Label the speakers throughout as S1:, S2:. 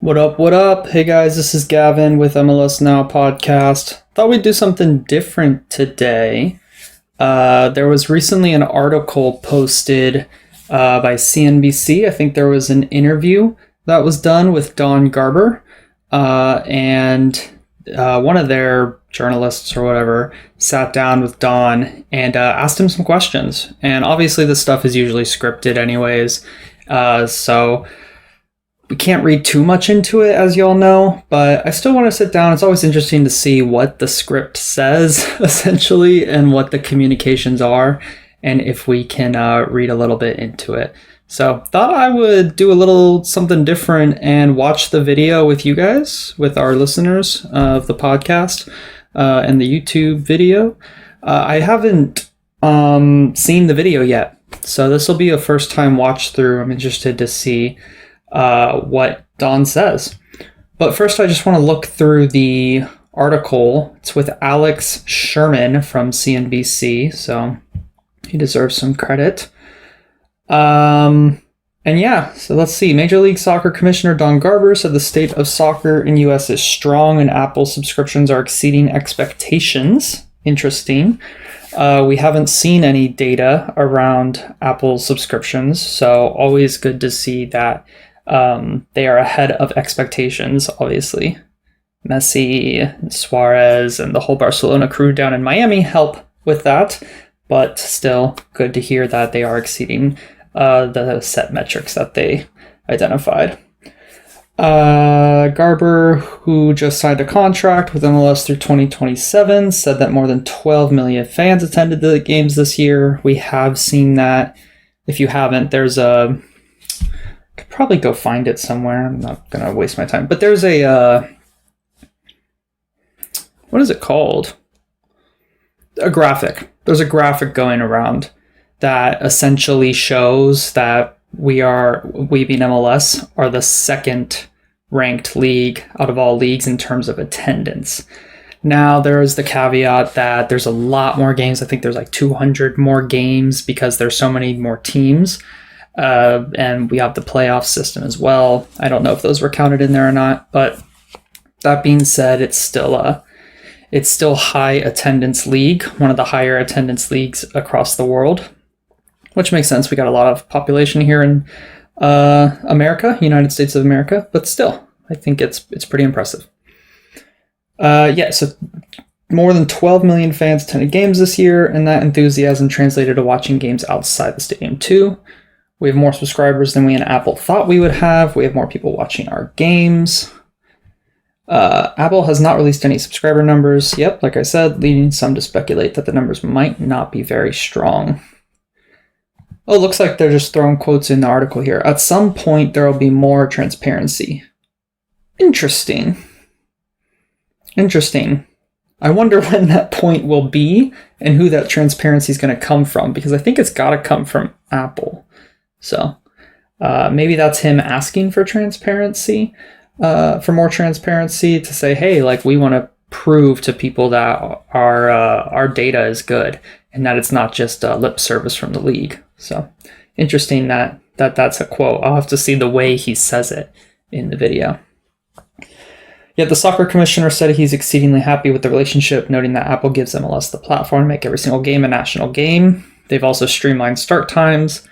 S1: What up, what up? Hey guys, this is Gavin with MLS Now podcast. Thought we'd do something different today. There was recently an article posted by CNBC. I think there was an interview that was done with Don Garber, and one of their journalists or whatever sat down with Don and asked him some questions. And obviously this stuff is usually scripted anyways, so we can't read too much into it, as y'all know, but I still want to sit down. It's always interesting to see what the script says, essentially, and what the communications are, and if we can read a little bit into it. So thought I would do a little something different and watch the video with you guys, with our listeners of the podcast and the YouTube video. I haven't seen the video yet, so this will be a first time watch through. I'm interested to see what Don says. But first I just want to look through the article. It's with Alex Sherman from CNBC, so he deserves some credit. And yeah, so let's see. Major League Soccer Commissioner Don Garber said the state of soccer in US is strong and Apple subscriptions are exceeding expectations. Interesting. We haven't seen any data around Apple subscriptions, so always good to see that they are ahead of expectations, obviously. Messi, and Suarez, and the whole Barcelona crew down in Miami help with that, but still good to hear that they are exceeding the set metrics that they identified. Garber, who just signed a contract with MLS through 2027, said that more than 12 million fans attended the games this year. We have seen that. If you haven't, there's a... I could probably go find it somewhere. I'm not going to waste my time. But there's a... what is it called? A graphic. There's a graphic going around that essentially shows that we being MLS are the second ranked league out of all leagues in terms of attendance. Now there's the caveat that there's a lot more games. I think there's like 200 more games because there's so many more teams. And we have the playoff system as well. I don't know if those were counted in there or not, but that being said, it's still high attendance league, one of the higher attendance leagues across the world. Which makes sense. We got a lot of population here in America, United States of America, but still, I think it's pretty impressive. So more than 12 million fans attended games this year, and that enthusiasm translated to watching games outside the stadium too. We have more subscribers than we in Apple thought we would have. We have more people watching our games. Apple has not released any subscriber numbers. Yep, like I said, leading some to speculate that the numbers might not be very strong. Oh, it looks like they're just throwing quotes in the article here. At some point, there will be more transparency. Interesting. I wonder when that point will be and who that transparency is going to come from, because I think it's got to come from Apple. So maybe that's him asking for transparency, for more transparency, to say, hey, like, we want to prove to people that our data is good and that it's not just lip service from the league. So interesting that's a quote. I'll have to see the way he says it in the video. Yet the soccer commissioner said he's exceedingly happy with the relationship, noting that Apple gives MLS the platform to make every single game a national game. They've also streamlined start times,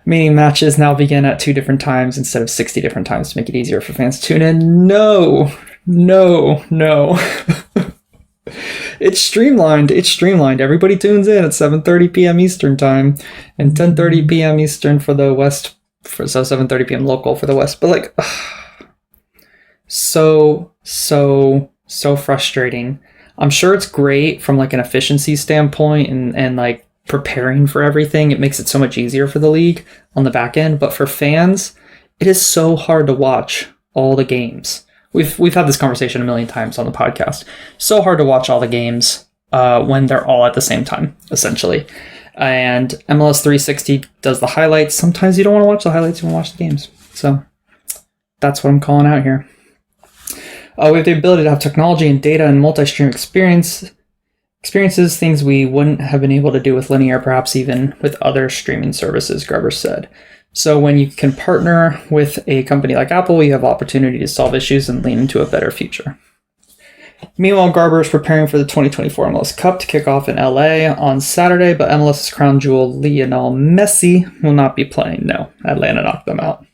S1: meaning matches now begin at 2 different times instead of 60 different times to make it easier for fans to tune in. No. It's streamlined. Everybody tunes in at 7:30 p.m. Eastern time and 10:30 p.m. Eastern for the West, so 7:30 p.m. local for the West. But like, so frustrating. I'm sure it's great from like an efficiency standpoint and like preparing for everything. It makes it so much easier for the league on the back end. But for fans, it is so hard to watch all the games. We've had this conversation a million times on the podcast. So hard to watch all the games when they're all at the same time, essentially. And MLS 360 does the highlights. Sometimes you don't want to watch the highlights, you want to watch the games. So that's what I'm calling out here. We have the ability to have technology and data and multi-stream experiences, things we wouldn't have been able to do with linear, perhaps even with other streaming services, Garber said. So when you can partner with a company like Apple, you have opportunity to solve issues and lean into a better future. Meanwhile, Garber is preparing for the 2024 MLS Cup to kick off in LA on Saturday, but MLS's crown jewel Lionel Messi will not be playing. No, Atlanta knocked them out.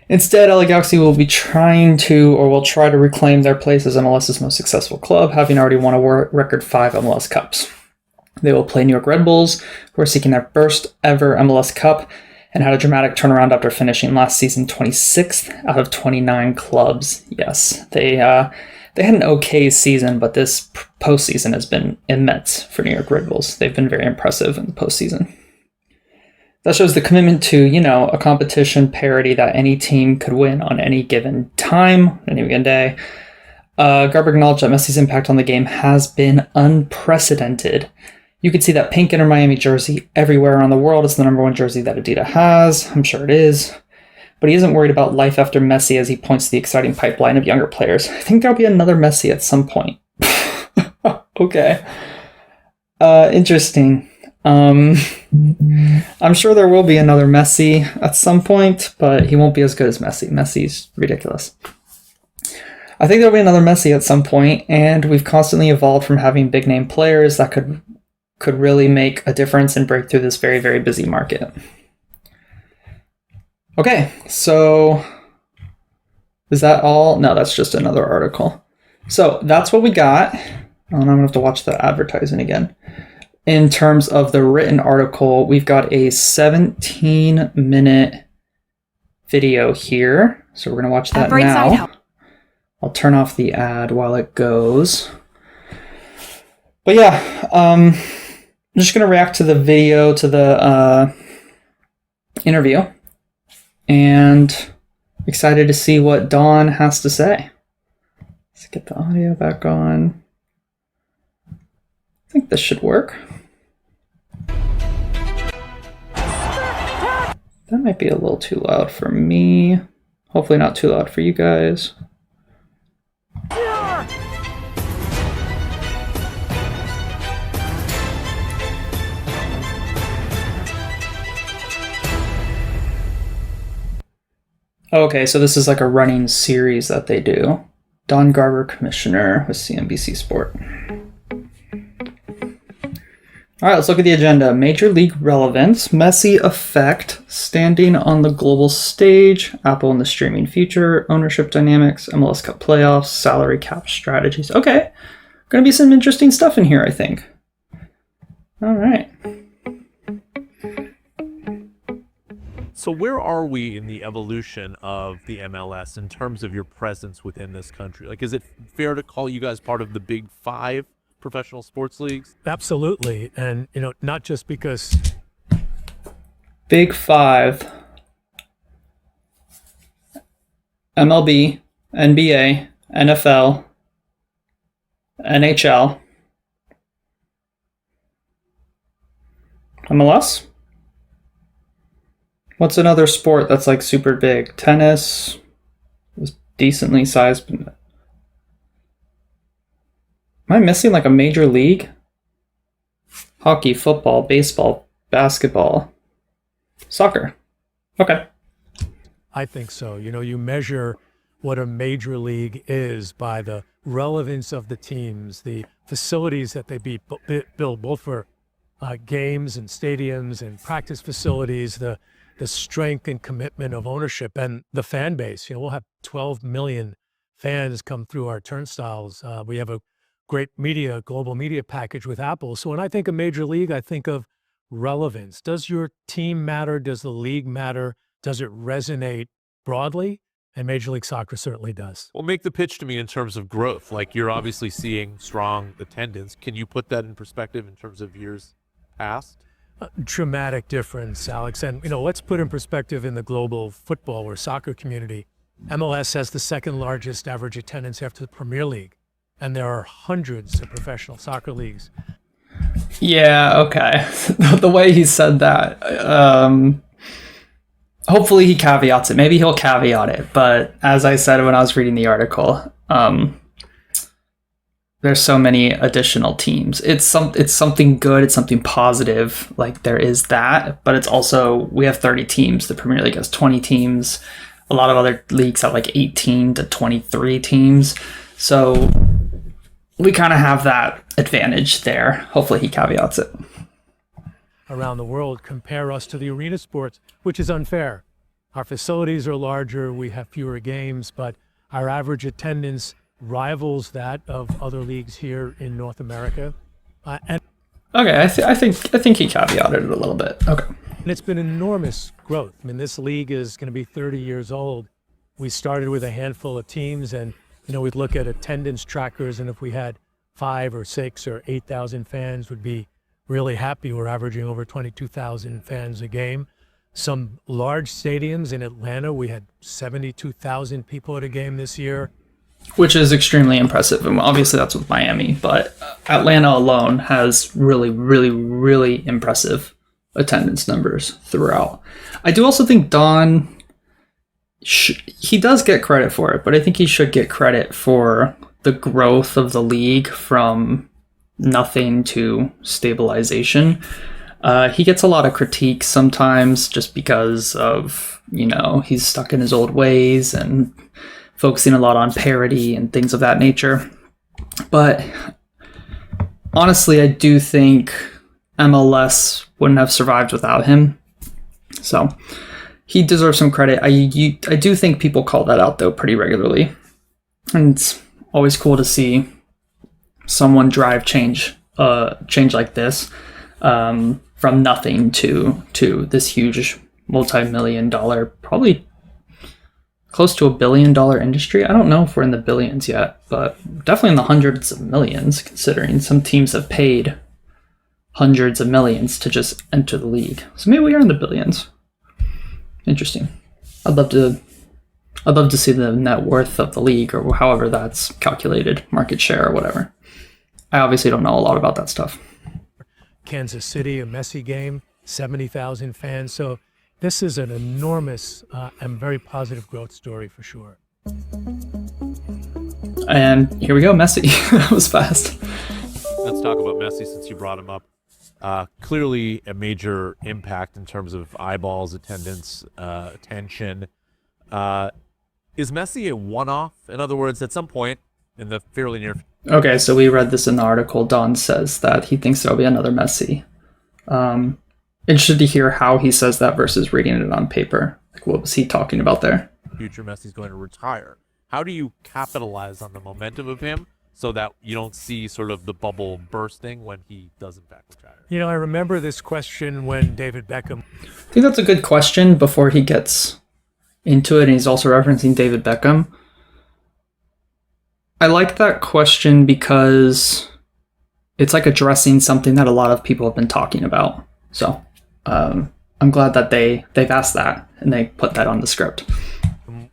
S1: Instead, LA Galaxy will try to reclaim their place as MLS's most successful club, having already won a record 5 MLS Cups. They will play New York Red Bulls, who are seeking their first ever MLS Cup, and had a dramatic turnaround after finishing last season 26th out of 29 clubs. Yes, they had an okay season, but this postseason has been immense for New York Red Bulls. They've been very impressive in the postseason. That shows the commitment to, a competition parity that any team could win on any given time, any given day. Garber acknowledged that Messi's impact on the game has been unprecedented. You could see that pink Inter Miami jersey everywhere around the world. It's the number 1 jersey that Adidas has. I'm sure it is. But he isn't worried about life after Messi as he points to the exciting pipeline of younger players. I think there'll be another Messi at some point. Okay. Interesting. I'm sure there will be another Messi at some point, but he won't be as good as Messi. Messi's ridiculous. I think there'll be another Messi at some point, and we've constantly evolved from having big name players that could really make a difference and break through this very, very busy market. Okay, so is that all? No, that's just another article. So that's what we got. Oh, I'm going to have to watch the advertising again. In terms of the written article, we've got a 17-minute video here. So we're going to watch that now. I'll turn off the ad while it goes. But yeah, I'm just going to react to the video, to the interview. And excited to see what Don has to say. Let's get the audio back on. I think this should work. That might be a little too loud for me. Hopefully not too loud for you guys. Okay, so this is like a running series that they do. Don Garber, Commissioner with CNBC Sport. All right, let's look at the agenda. Major League relevance, Messi effect, standing on the global stage, Apple in the streaming future, ownership dynamics, MLS Cup playoffs, salary cap strategies. Okay, going to be some interesting stuff in here, I think. All right.
S2: So where are we in the evolution of the MLS in terms of your presence within this country? Like, is it fair to call you guys part of the big 5 professional sports leagues?
S3: Absolutely. And, not just because...
S1: Big 5. MLB, NBA, NFL, NHL, MLS? What's another sport that's like super big? Tennis was decently sized. Am I missing like a major league? Hockey, football, baseball, basketball, soccer. Okay.
S3: I think so. You measure what a major league is by the relevance of the teams, the facilities that they build, both for games and stadiums and practice facilities, the strength and commitment of ownership, and the fan base. We'll have 12 million fans come through our turnstiles. We have a great global media package with Apple. So when I think of major league, I think of relevance. Does your team matter? Does the league matter? Does it resonate broadly? And Major League Soccer certainly does.
S2: Well, make the pitch to me in terms of growth. Like, you're obviously seeing strong attendance. Can you put that in perspective in terms of years past?
S3: Dramatic difference, Alex. And, let's put in perspective in the global football or soccer community. MLS has the second largest average attendance after the Premier League. And there are hundreds of professional soccer leagues.
S1: Yeah, okay. The way he said that, hopefully he caveats it. Maybe he'll caveat it. But as I said when I was reading the article, there's so many additional teams. It's something good, it's something positive. Like there is that, but it's also, we have 30 teams. The Premier League has 20 teams. A lot of other leagues have like 18 to 23 teams. So we kind of have that advantage there. Hopefully he caveats it.
S3: Around the world compare us to the arena sports, which is unfair. Our facilities are larger, we have fewer games, but our average attendance rivals that of other leagues here in North America. Okay,
S1: I think he caveated it a little bit. Okay.
S3: And it's been enormous growth. I mean, this league is going to be 30 years old. We started with a handful of teams, and we'd look at attendance trackers, and if we had 5 or 6 or 8,000 fans, we'd be really happy. We're averaging over 22,000 fans a game. Some large stadiums in Atlanta, we had 72,000 people at a game this year.
S1: Which is extremely impressive. And obviously that's with Miami, but Atlanta alone has really, really, really impressive attendance numbers throughout. I do also think Don, he does get credit for it, but I think he should get credit for the growth of the league from nothing to stabilization. He gets a lot of critique sometimes just because of, he's stuck in his old ways and focusing a lot on parity and things of that nature. But honestly, I do think MLS wouldn't have survived without him. So he deserves some credit. I do think people call that out, though, pretty regularly. And it's always cool to see someone drive change like this, from nothing to this huge multi-million-dollar, probably close to $1 billion industry. I don't know if we're in the billions yet, but definitely in the hundreds of millions, considering some teams have paid hundreds of millions to just enter the league. So maybe we are in the billions. Interesting. I'd love to see the net worth of the league, or however that's calculated, market share or whatever. I obviously don't know a lot about that stuff.
S3: Kansas City, a Messi game, 70,000 fans. So this is an enormous and very positive growth story for sure.
S1: And here we go, Messi. That was fast.
S2: Let's talk about Messi since you brought him up. Clearly a major impact in terms of eyeballs, attendance, attention. Is Messi a one-off? In other words, at some point in the fairly near future.
S1: Okay, so we read this in the article. Don says that he thinks there'll be another Messi. Interested to hear how he says that versus reading it on paper. Like, what was he talking about there?
S2: Future Messi's going to retire. How do you capitalize on the momentum of him so that you don't see sort of the bubble bursting when he does in fact retire?
S3: I remember this question when David Beckham.
S1: I think that's a good question before he gets into it, and he's also referencing David Beckham. I like that question because it's like addressing something that a lot of people have been talking about. So I'm glad that they've asked that and they put that on the script.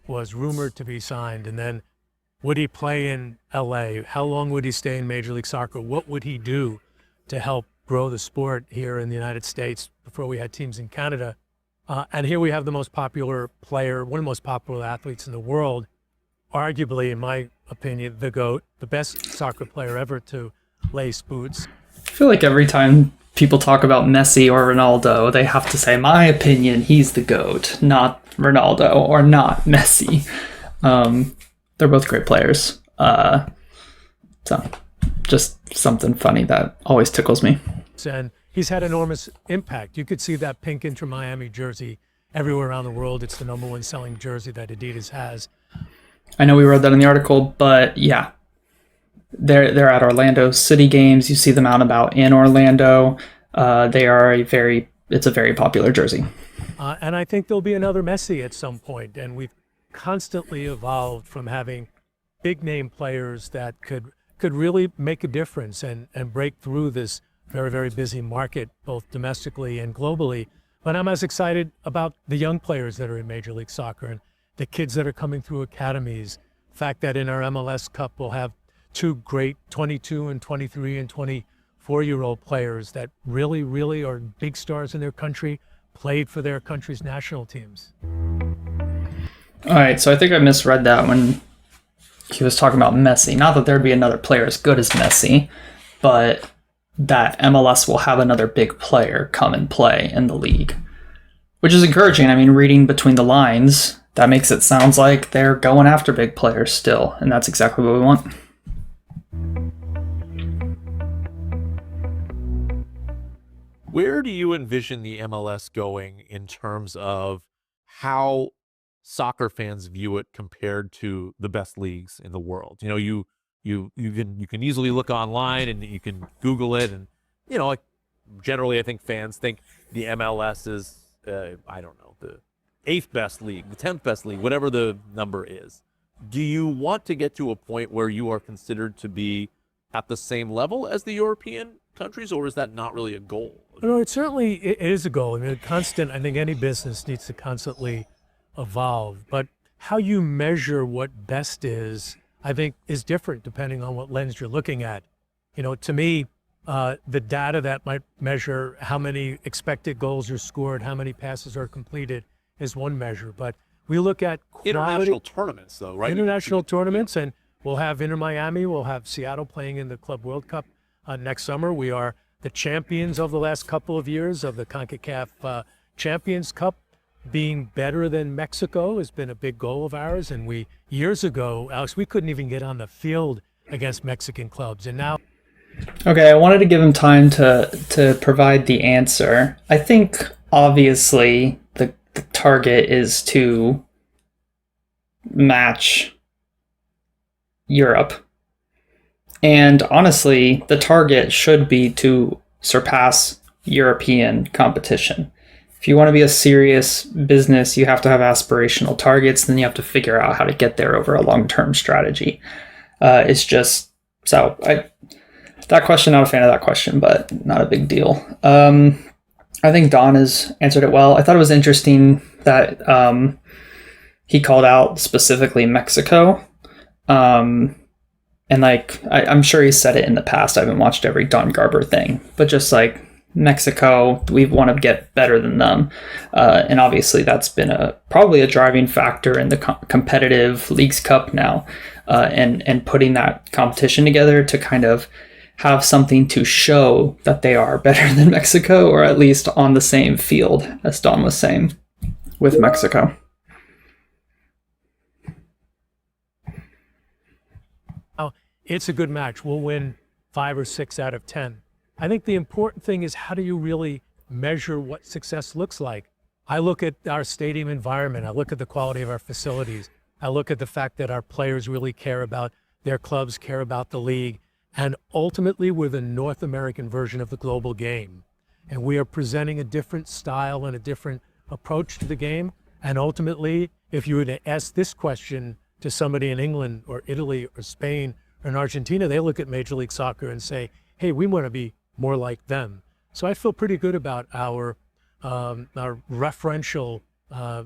S3: Was rumored to be signed, and then would he play in LA? How long would he stay in Major League Soccer? What would he do to help grow the sport here in the United States before we had teams in Canada? And here we have the most popular player, one of the most popular athletes in the world, arguably, in my opinion, the GOAT, the best soccer player ever to lace boots.
S1: I feel like every time people talk about Messi or Ronaldo, they have to say, my opinion, he's the GOAT, not Ronaldo or not Messi. They're both great players. So just something funny that always tickles me.
S3: And he's had enormous impact. You could see that pink Inter Miami jersey everywhere around the world. It's the #1 selling jersey that Adidas has.
S1: I know we read that in the article, but yeah, they're at Orlando City games. You see them out and about in Orlando. It's a very popular jersey.
S3: And I think there'll be another Messi at some point. And we've constantly evolved from having big name players that could really make a difference and break through this very, very busy market, both domestically and globally. But I'm as excited about the young players that are in Major League Soccer and the kids that are coming through academies. The fact that in our MLS Cup we'll have 2 great 22 and 23 and 24-year-old players that really, really are big stars in their country, played for their country's national teams.
S1: All right, so I think I misread that when he was talking about Messi. Not that there'd be another player as good as Messi, but that MLS will have another big player come and play in the league, which is encouraging. I mean, reading between the lines, that makes it sound like they're going after big players still, and that's exactly what we want.
S2: Where do you envision the MLS going in terms of how soccer fans view it compared to the best leagues in the world? You know, you can easily look online and you can Google it, and like generally I think fans think the MLS is I don't know, the 8th best league, the 10th best league, whatever the number is. Do you want to get to a point where you are considered to be at the same level as the European countries, or is that not really a goal?
S3: No, it certainly it is a goal. I mean, I think any business needs to constantly evolve, but how you measure what best is, I think, is different depending on what lens you're looking at. To me, the data that might measure how many expected goals are scored, how many passes are completed is one measure, but we look at
S2: international tournaments, though, right?
S3: International tournaments, and we'll have Inter Miami, we'll have Seattle playing in the Club World Cup next summer. We are the champions of the last couple of years of the CONCACAF Champions Cup. Being better than Mexico has been a big goal of ours, and years ago, Alex, we couldn't even get on the field against Mexican clubs, and now.
S1: Okay, I wanted to give him time to provide the answer. I think obviously the target is to match Europe. And honestly, the target should be to surpass European competition. If you want to be a serious business, you have to have aspirational targets, then you have to figure out how to get there over a long-term strategy. It's just, that question, not a fan of that question, but not a big deal. I think Don has answered it well. I thought it was interesting that he called out specifically Mexico. And I'm sure he said it in the past. I haven't watched every Don Garber thing, but just like Mexico, we want to get better than them. And obviously that's been probably a driving factor in the competitive Leagues Cup now, and putting that competition together to kind of have something to show that they are better than Mexico, or at least on the same field, as Don was saying, with Mexico.
S3: It's a good match. We'll win 5 or 6 out of 10. I think the important thing is, how do you really measure what success looks like? I look at our stadium environment. I look at the quality of our facilities. I look at the fact that our players really care about their clubs, care about the league. And ultimately, we're the North American version of the global game. And we are presenting a different style and a different approach to the game. And ultimately, if you were to ask this question to somebody in England or Italy or Spain or in Argentina, they look at Major League Soccer and say, hey, we want to be more like them. So I feel pretty good about our referential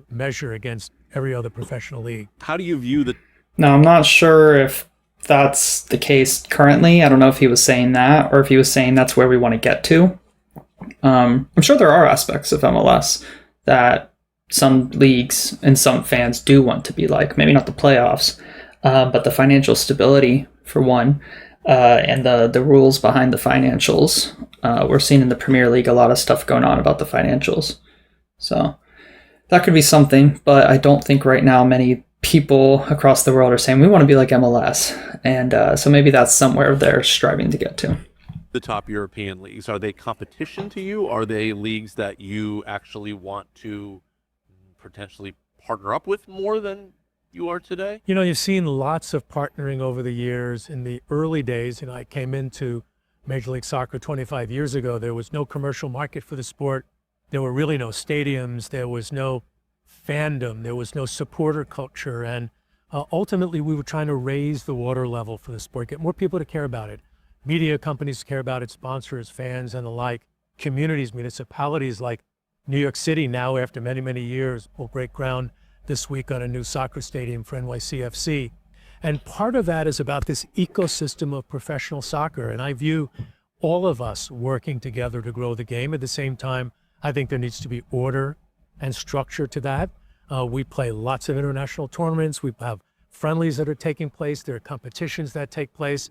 S3: measure against every other professional league.
S2: How do you view the...
S1: Now, I'm not sure if that's the case currently. I don't know if he was saying that or if he was saying that's where we want to get to. I'm sure there are aspects of MLS that some leagues and some fans do want to be like. Maybe not the playoffs, but the financial stability, for one, and the rules behind the financials. We're seeing in the Premier League a lot of stuff going on about the financials. So that could be something, but I don't think right now many people across the world are saying we want to be like MLS. And so maybe that's somewhere they're striving to get to.
S2: The top European leagues, are they competition to you? Are they leagues that you actually want to potentially partner up with more than you are today?
S3: You've seen lots of partnering over the years. In the early days, I came into Major League Soccer 25 years ago. There was no commercial market for the sport. There were really no stadiums. There was no fandom. There was no supporter culture. And ultimately, we were trying to raise the water level for the sport, get more people to care about it. Media companies care about it, sponsors, fans, and the like. Communities, municipalities like New York City now, after many, many years, will break ground this week on a new soccer stadium for NYCFC. And part of that is about this ecosystem of professional soccer. And I view all of us working together to grow the game. At the same time, I think there needs to be order and structure to that. We play lots of international tournaments. We have friendlies that are taking place. There are competitions that take place.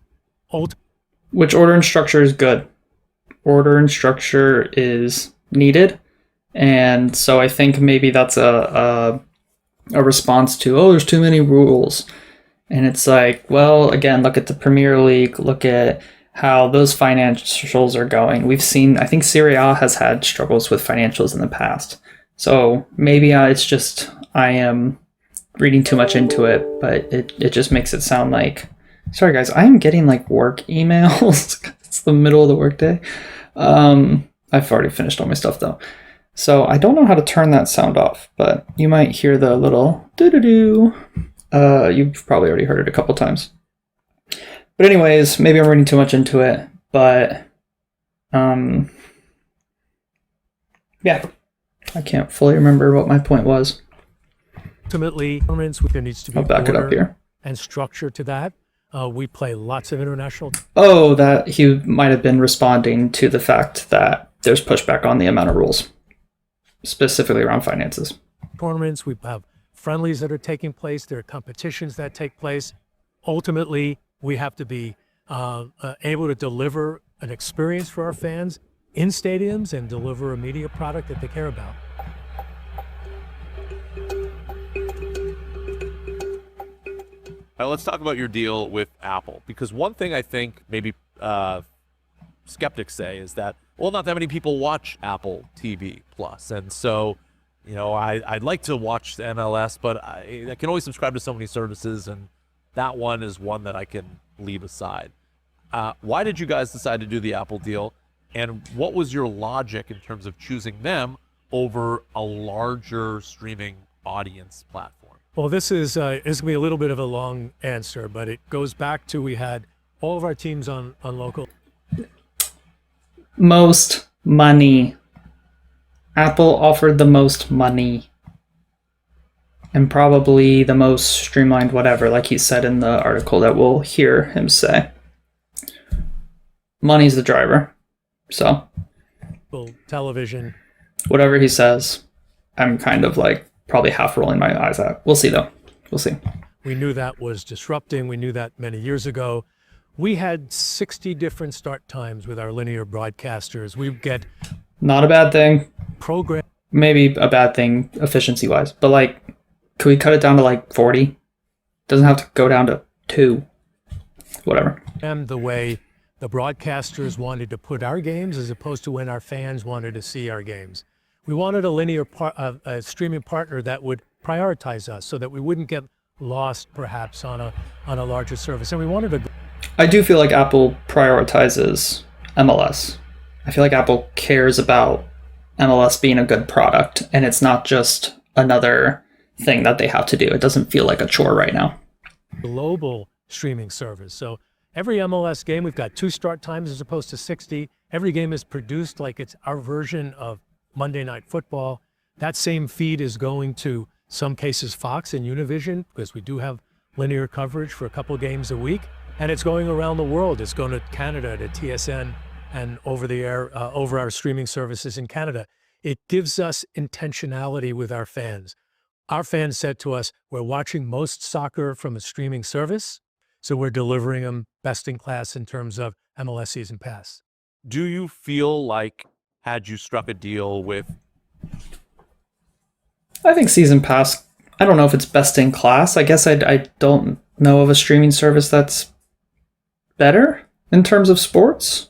S1: Which order and structure is good. Order and structure is needed. And so I think maybe that's a response to, oh, there's too many rules. And it's like, well, again, look at the Premier League, look at how those financials are going. We've seen, I think Serie A has had struggles with financials in the past. So maybe it's just, I am reading too much into it, but it just makes it sound like, sorry guys, I am getting like work emails. It's the middle of the workday. I've already finished all my stuff though. So I don't know how to turn that sound off, but you might hear the little doo-doo-doo. You've probably already heard it a couple times. But anyways, maybe I'm reading too much into it, but yeah, I can't fully remember what my point was.
S3: Ultimately, there needs to be
S1: I'll back it up here.
S3: And structure to that. We play lots of international.
S1: Oh, that he might have been responding to the fact that there's pushback on the amount of rules, specifically around finances.
S3: Tournaments, we have friendlies that are taking place. There are competitions that take place. Ultimately, we have to be able to deliver an experience for our fans in stadiums and deliver a media product that they care about.
S2: All right, let's talk about your deal with Apple, because one thing I think maybe skeptics say is that, well, not that many people watch Apple TV Plus, and so, you know, I'd like to watch the MLS, but I can only subscribe to so many services, and that one is one that I can leave aside. Why did you guys decide to do the Apple deal, and what was your logic in terms of choosing them over a larger streaming audience platform?
S3: Well, this is going to be a little bit of a long answer, but it goes back to we had all of our teams on local.
S1: Most money. Apple offered the most money. And probably the most streamlined whatever, like he said in the article that we'll hear him say. Money's the driver. So.
S3: Television.
S1: Whatever he says, I'm kind of like probably half rolling my eyes at. We'll see though. We'll see.
S3: We knew that was disrupting. We knew that many years ago. We had 60 different start times with our linear broadcasters. We get
S1: not a bad thing.
S3: Program.
S1: Maybe a bad thing efficiency wise, but like, could we cut it down to like 40? Doesn't have to go down to 2. Whatever.
S3: And the way the broadcasters wanted to put our games as opposed to when our fans wanted to see our games. We wanted a linear a streaming partner that would prioritize us so that we wouldn't get lost perhaps on a larger service. And we wanted to.
S1: I do feel like Apple prioritizes MLS. I feel like Apple cares about MLS being a good product, and it's not just another thing that they have to do. It doesn't feel like a chore right now.
S3: Global streaming service. So every MLS game, we've got 2 start times as opposed to 60. Every game is produced like it's our version of Monday Night Football. That same feed is going to some cases Fox and Univision, because we do have linear coverage for a couple games a week, and it's going around the world. It's going to Canada, to TSN, and over the air, over our streaming services in Canada. It gives us intentionality with our fans. Our fans said to us, we're watching most soccer from a streaming service, so we're delivering them best in class in terms of MLS Season Pass.
S2: Do you feel like, had you struck a deal with?
S1: I think Season Pass, I don't know if it's best in class. I guess I don't know of a streaming service that's better in terms of sports.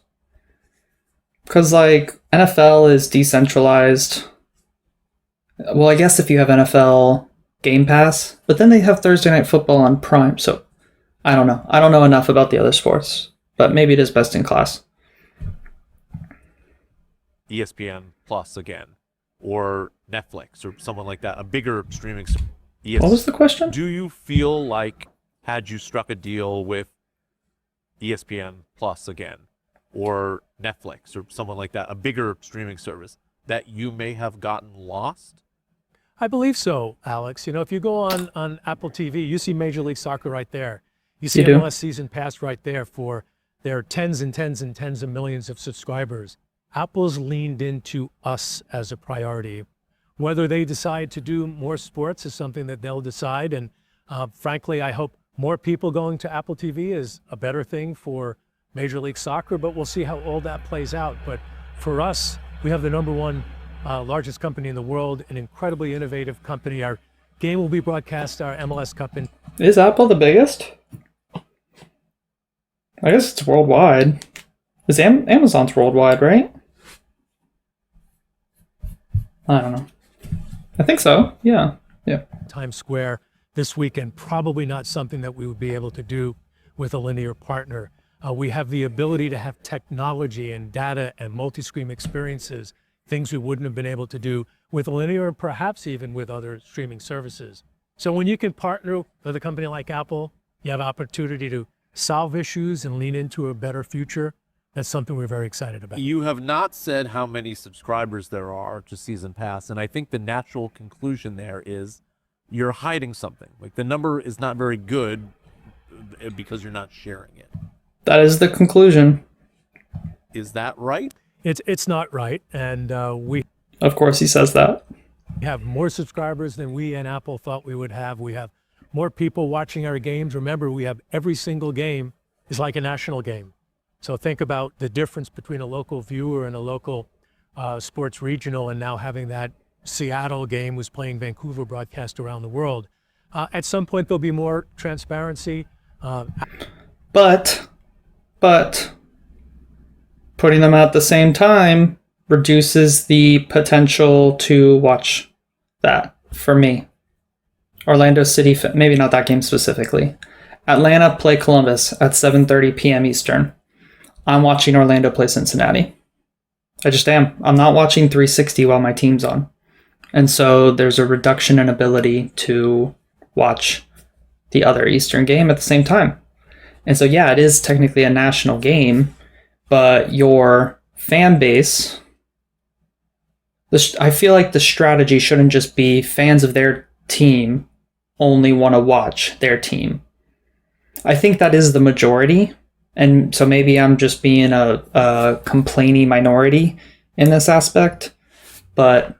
S1: Because, like, NFL is decentralized. Well, I guess if you have NFL Game Pass, but then they have Thursday Night Football on Prime, so I don't know. I don't know enough about the other sports, but maybe it is best in class.
S2: ESPN Plus again, or Netflix, or someone like that, a bigger streaming.
S1: What was the question?
S2: Do you feel like, had you struck a deal with ESPN Plus again, or Netflix, or someone like that, a bigger streaming service, that you may have gotten lost?
S3: I believe so, Alex. You know, if you go on Apple TV, you see Major League Soccer right there. You see MLS Season Pass right there for their tens and tens and tens of millions of subscribers. Apple's leaned into us as a priority. Whether they decide to do more sports is something that they'll decide, and Frankly, I hope more people going to Apple TV is a better thing for Major League Soccer, but we'll see how all that plays out. But for us, we have the number one largest company in the world, an incredibly innovative company. Our game will be broadcast, our MLS Cup.
S1: Is Apple the biggest? I guess it's worldwide. Is Amazon's worldwide, right? I don't know. I think so. Yeah.
S3: Times Square this weekend, probably not something that we would be able to do with a linear partner. We have the ability to have technology and data and multi-screen experiences, things we wouldn't have been able to do with linear and perhaps even with other streaming services. So when you can partner with a company like Apple, you have opportunity to solve issues and lean into a better future. That's something we're very excited about.
S2: You have not said how many subscribers there are to Season Pass, and I think the natural conclusion there is you're hiding something. Like, the number is not very good because you're not sharing it.
S1: That is the conclusion.
S2: Is that right?
S3: It's not right, and we
S1: Of course he says that.
S3: have more subscribers than we and Apple thought we would have. We have more people watching our games. Remember, we have every single game is like a national game. So think about the difference between a local viewer and a local sports regional, and now having that Seattle game was playing Vancouver broadcast around the world. At some point, there'll be more transparency.
S1: But putting them at the same time reduces the potential to watch that for me. Orlando City, maybe not that game specifically. Atlanta play Columbus at 7:30 p.m. Eastern. I'm watching Orlando play Cincinnati. I just am. I'm not watching 360 while my team's on. And so there's a reduction in ability to watch the other Eastern game at the same time. And so, yeah, it is technically a national game, but your fan base, I feel like the strategy shouldn't just be fans of their team only want to watch their team. I think that is the majority. And so maybe I'm just being a complaining minority in this aspect, but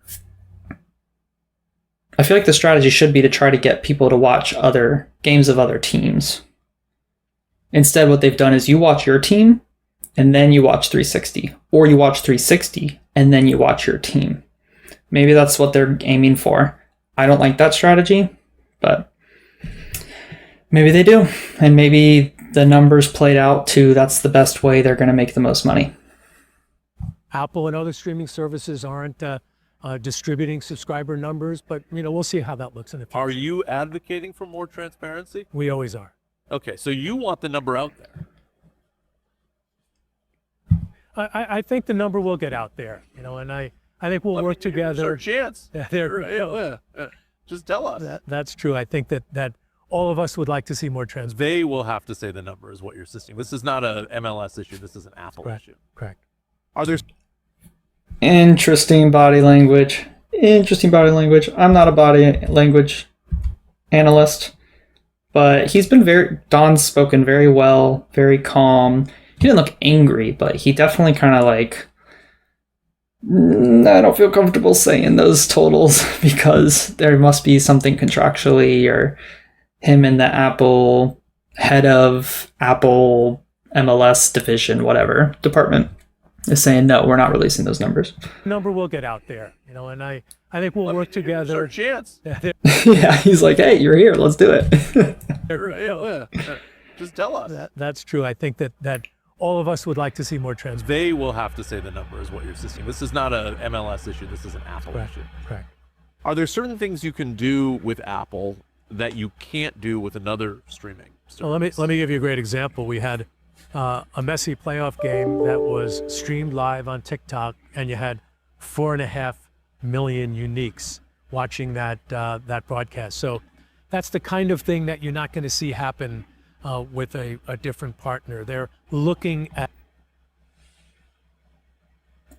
S1: I feel like the strategy should be to try to get people to watch other games of other teams. Instead, what they've done is you watch your team and then you watch 360, or you watch 360 and then you watch your team. Maybe that's what they're aiming for. I don't like that strategy, but maybe they do. And maybe the numbers played out to that's the best way they're going to make the most money.
S3: Apple and other streaming services aren't distributing subscriber numbers, but we'll see how that looks in the future.
S2: Are you advocating for more transparency?
S3: We always are.
S2: Okay, so you want the number out there.
S3: I think the number will get out there, and I think we'll work together.
S2: Our chance. Just tell us.
S3: That's true. I think that all of us would like to see more transparency.
S2: They will have to say the number is what you're insisting. This is not a MLS issue. This is an Apple issue.
S3: Correct.
S2: Are there...
S1: Interesting body language. I'm not a body language analyst, but Don's spoken very well, very calm. He didn't look angry, but he definitely kind of I don't feel comfortable saying those totals because there must be something contractually, or him and the Apple head of Apple MLS division, whatever department, is saying, no, we're not releasing those numbers.
S3: Number will get out there, and I think we'll work together.
S2: Our chance.
S1: Yeah, he's like, hey, you're here, let's do it.
S2: Just tell us.
S3: That's true. I think that all of us would like to see more transparency.
S2: They will have to say the number is what you're insisting. This is not a MLS issue. This is an Apple issue.
S3: Correct.
S2: Are there certain things you can do with Apple that you can't do with another streaming service?
S3: Well, let me give you a great example. We had a Messi playoff game that was streamed live on TikTok, and you had 4.5 million uniques watching that broadcast. So that's the kind of thing that you're not going to see happen with a different partner. They're looking at...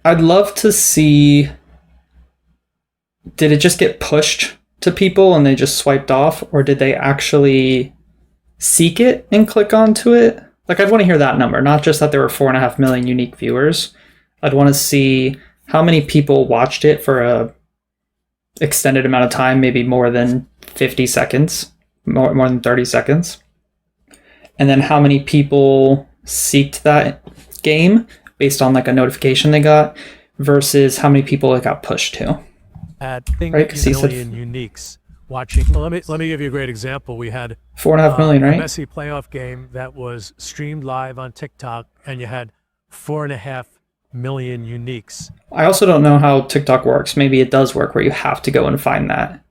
S1: I'd love to see, did it just get pushed to people and they just swiped off, or did they actually seek it and click onto it? I'd want to hear that number, not just that there were 4.5 million unique viewers. I'd want to see how many people watched it for a extended amount of time, maybe more than 50 seconds, more than 30 seconds. And then how many people seeked that game based on like a notification they got versus how many people it got pushed to.
S3: At
S1: Right, 'cause he said
S3: million uniques watching. Well, let me give you a great example. We had
S1: 4.5 million,
S3: a
S1: right?
S3: Messi playoff game that was streamed live on TikTok, and you had 4.5 million uniques.
S1: I also don't know how TikTok works. Maybe it does work where you have to go and find that.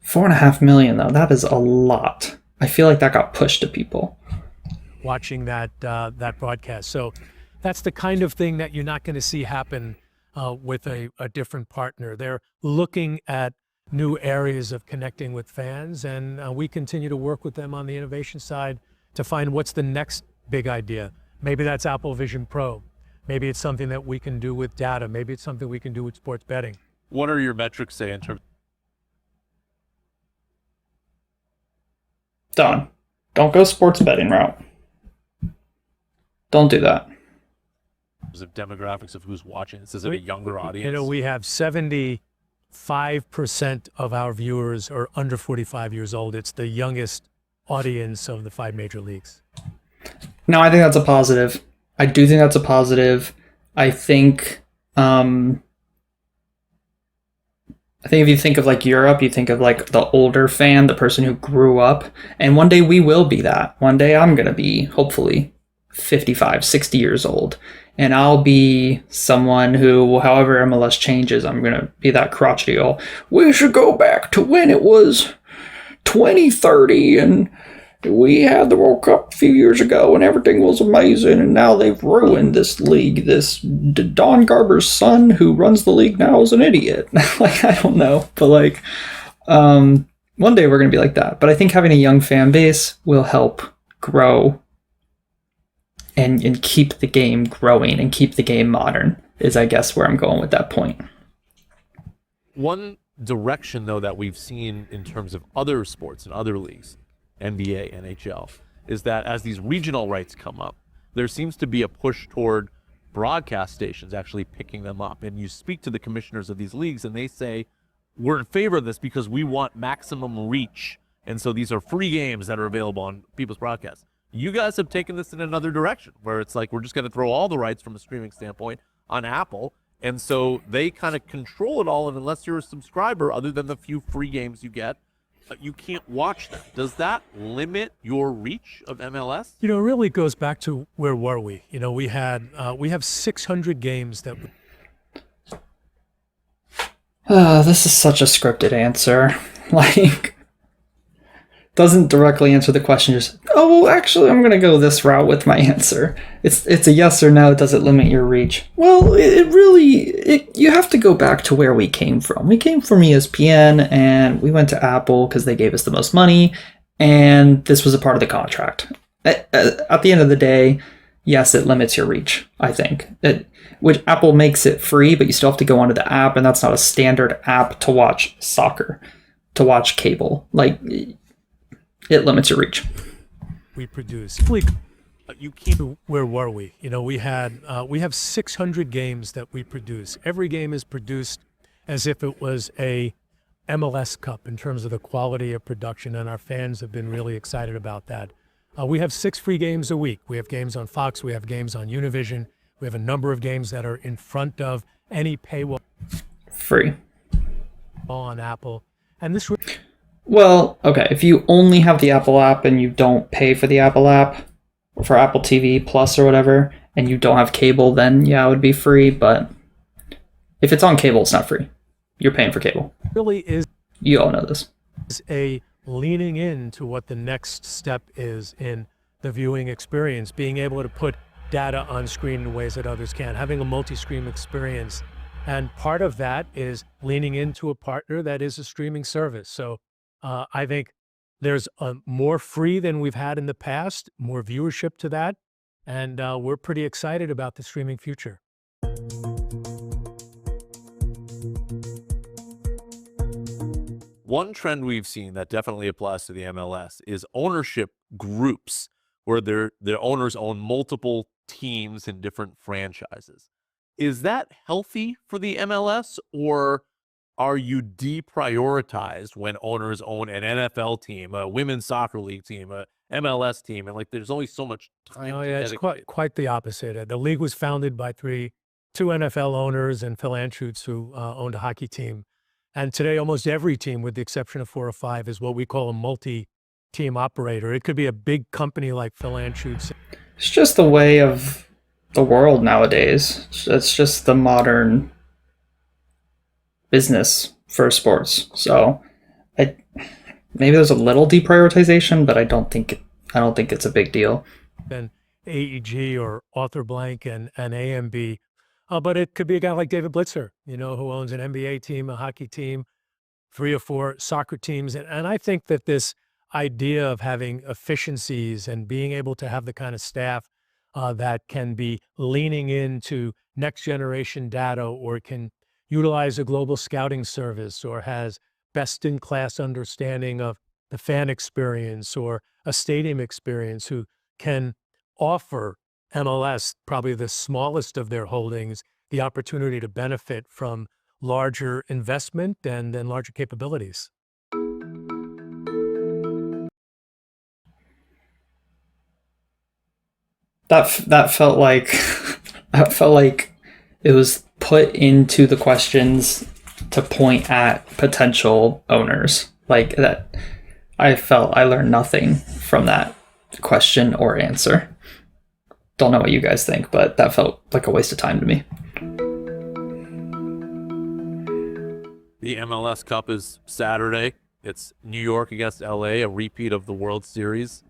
S1: 4.5 million though, that is a lot. I feel like that got pushed to people.
S3: Watching that broadcast. So that's the kind of thing that you're not going to see happen with a different partner. They're looking at new areas of connecting with fans, and we continue to work with them on the innovation side to find what's the next big idea. Maybe that's Apple Vision Pro. Maybe it's something that we can do with data. Maybe it's something we can do with sports betting.
S2: What are your metrics say in terms
S1: Don, don't go sports betting route. Don't do that.
S2: of demographics of who's watching this? Is it a younger audience?
S3: We have 75% of our viewers are under 45 years old. It's the youngest audience of the 5 major leagues.
S1: No, I think that's a positive. I do think that's a positive. I think if you think of like Europe, you think of like the older fan, the person who grew up, and one day we will be that. One day I'm going to be hopefully 55, 60 years old, and I'll be someone who, however MLS changes, I'm going to be that crotchety old, we should go back to when it was 2030 and we had the World Cup a few years ago and everything was amazing, and now they've ruined this league. This Don Garber's son who runs the league now is an idiot. Like, I don't know. But like, one day we're going to be like that. But I think having a young fan base will help grow and keep the game growing and keep the game modern is, I guess, where I'm going with that point.
S2: One direction, though, that we've seen in terms of other sports and other leagues, NBA, NHL, is that as these regional rights come up, there seems to be a push toward broadcast stations actually picking them up. And you speak to the commissioners of these leagues and they say, we're in favor of this because we want maximum reach. And so these are free games that are available on people's broadcasts. You guys have taken this in another direction where it's like, we're just going to throw all the rights from a streaming standpoint on Apple. And so they kind of control it all. And unless you're a subscriber, other than the few free games you get, you can't watch them. Does that limit your reach of MLS?
S3: It really goes back to where were we? We have 600 games that.
S1: This is such a scripted answer. Like, doesn't directly answer the question. Just, oh, actually, I'm going to go this route with my answer. It's a yes or no. Does it limit your reach? Well, you have to go back to where we came from. We came from ESPN, and we went to Apple because they gave us the most money, and this was a part of the contract. At the end of the day, yes, it limits your reach, I think. Which Apple makes it free, but you still have to go onto the app, and that's not a standard app to watch soccer, to watch cable. Like, it limits your reach.
S3: We produce. You can't. Where were we? We have 600 games that we produce. Every game is produced as if it was a MLS Cup in terms of the quality of production, and our fans have been really excited about that. We have 6 free games a week. We have games on Fox. We have games on Univision. We have a number of games that are in front of any paywall.
S1: Free.
S3: On Apple, and this.
S1: Well, okay, if you only have the Apple app and you don't pay for the Apple app, or for Apple TV Plus or whatever, and you don't have cable, then yeah, it would be free, but if it's on cable, it's not free. You're paying for cable.
S3: Really is.
S1: You all know this.
S3: Is a leaning into what the next step is in the viewing experience, being able to put data on screen in ways that others can't, having a multi-screen experience. And part of that is leaning into a partner that is a streaming service. So I think there's more free than we've had in the past, more viewership to that, and we're pretty excited about the streaming future.
S2: One trend we've seen that definitely applies to the MLS is ownership groups, where their owners own multiple teams in different franchises. Is that healthy for the MLS, or are you deprioritized when owners own an NFL team, a women's soccer league team, a MLS team, and like there's only so much time
S3: Oh
S2: to
S3: yeah, it's
S2: dedicate?
S3: quite the opposite. The league was founded by two NFL owners and Phil Anschutz, who owned a hockey team. And today, almost every team, with the exception of 4 or 5, is what we call a multi-team operator. It could be a big company like Phil Anschutz.
S1: It's just the way of the world nowadays. It's just the modern business for sports. So maybe there's a little deprioritization, but I don't think it's a big deal.
S3: And AEG or Author Blank and AMB. But it could be a guy like David Blitzer, who owns an NBA team, a hockey team, 3 or 4 soccer teams. And I think that this idea of having efficiencies and being able to have the kind of staff that can be leaning into next generation data or can utilize a global scouting service or has best in class understanding of the fan experience or a stadium experience, who can offer MLS, probably the smallest of their holdings, the opportunity to benefit from larger investment and then larger capabilities.
S1: That felt like that felt like it was put into the questions to point at potential owners. Like that, I felt I learned nothing from that question or answer. Don't know what you guys think, but that felt like a waste of time to me.
S2: The MLS Cup is Saturday. It's New York against LA, a repeat of the World Series.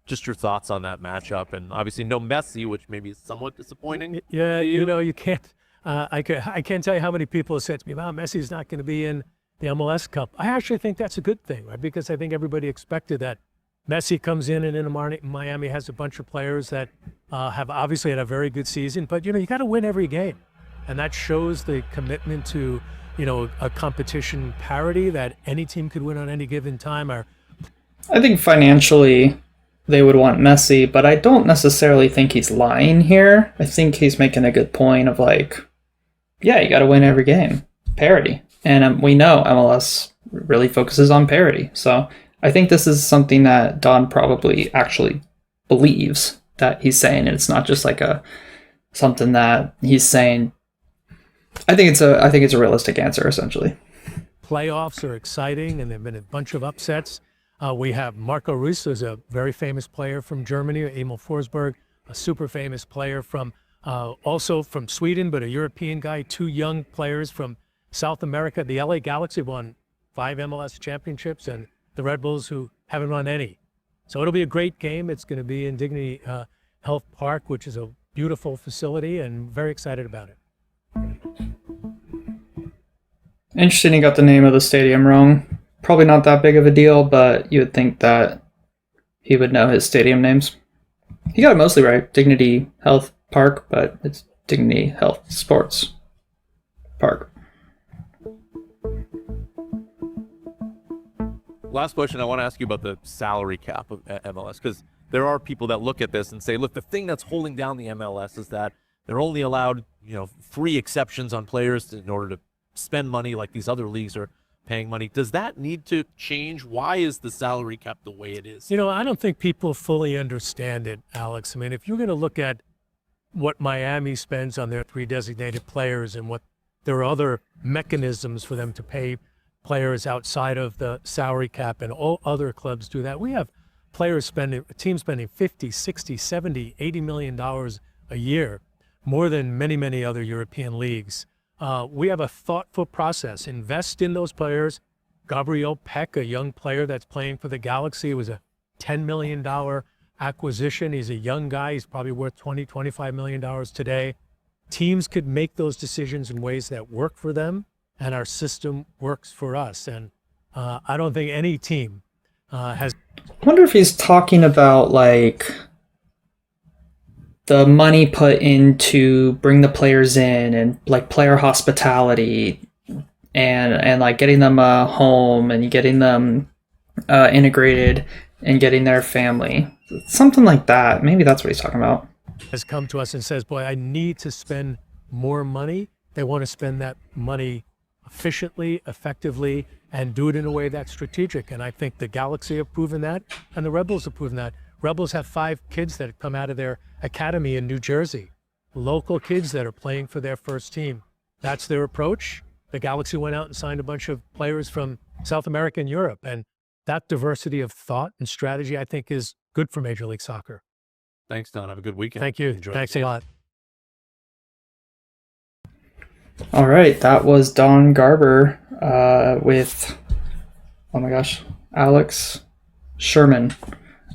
S2: Just your thoughts on that matchup, and obviously no Messi, which maybe is somewhat disappointing.
S3: Yeah, you can't. I can't tell you how many people have said to me, "Wow, Messi's not going to be in the MLS Cup." I actually think that's a good thing, right? Because I think everybody expected that. Messi comes in, and in Miami has a bunch of players that have obviously had a very good season. But you got to win every game, and that shows the commitment to a competition parity that any team could win on any given time.
S1: I think financially they would want Messi, but I don't necessarily think he's lying here. I think he's making a good point of like, yeah, you got to win every game, parity, and we know MLS really focuses on parity, so. I think this is something that Don probably actually believes that he's saying, and it's not just like something that he's saying. I think it's a realistic answer, essentially.
S3: Playoffs are exciting, and there've been a bunch of upsets. We have Marco Reus, who's a very famous player from Germany, Emil Forsberg, a super famous player from also from Sweden, but a European guy. 2 young players from South America. The LA Galaxy won 5 MLS championships, and the Red Bulls, who haven't won any. So it'll be a great game. It's going to be in Dignity Health Park, which is a beautiful facility, and very excited about it.
S1: Interesting he got the name of the stadium wrong. Probably not that big of a deal, but you would think that he would know his stadium names. He got it mostly right. Dignity Health Park, but it's Dignity Health Sports Park.
S2: Last question, I want to ask you about the salary cap of MLS, because there are people that look at this and say, look, the thing that's holding down the MLS is that they're only allowed, free exceptions on players in order to spend money like these other leagues are paying money. Does that need to change? Why is the salary cap the way it is?
S3: I don't think people fully understand it, Alex. I mean, if you're going to look at what Miami spends on their 3 designated players and what there are other mechanisms for them to pay players outside of the salary cap, and all other clubs do that. We have teams spending 50, 60, 70, $80 million a year, more than many, many other European leagues. We have a thoughtful process. Invest in those players. Gabriel Peck, a young player that's playing for the Galaxy, was a $10 million acquisition. He's a young guy. He's probably worth $20, $25 million today. Teams could make those decisions in ways that work for them, and our system works for us. And I don't think any team has.
S1: I wonder if he's talking about like the money put into bring the players in and like player hospitality and like getting them a home and getting them integrated and getting their family. Something like that. Maybe that's what he's talking about.
S3: Has come to us and says, boy, I need to spend more money. They want to spend that money efficiently, effectively, and do it in a way that's strategic. And I think the Galaxy have proven that, and the Rebels have proven that. Rebels have 5 kids that have come out of their academy in New Jersey, local kids that are playing for their first team. That's their approach. The Galaxy went out and signed a bunch of players from South America and Europe. And that diversity of thought and strategy, I think, is good for Major League Soccer.
S2: Thanks, Don. Have a good weekend.
S3: Thank you.
S2: Enjoy
S3: Thanks
S2: the
S3: a
S2: game.
S3: lot.
S1: All right, that was Don Garber with, oh my gosh, Alex Sherman.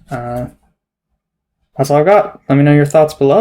S1: That's all I've got. Let me know your thoughts below.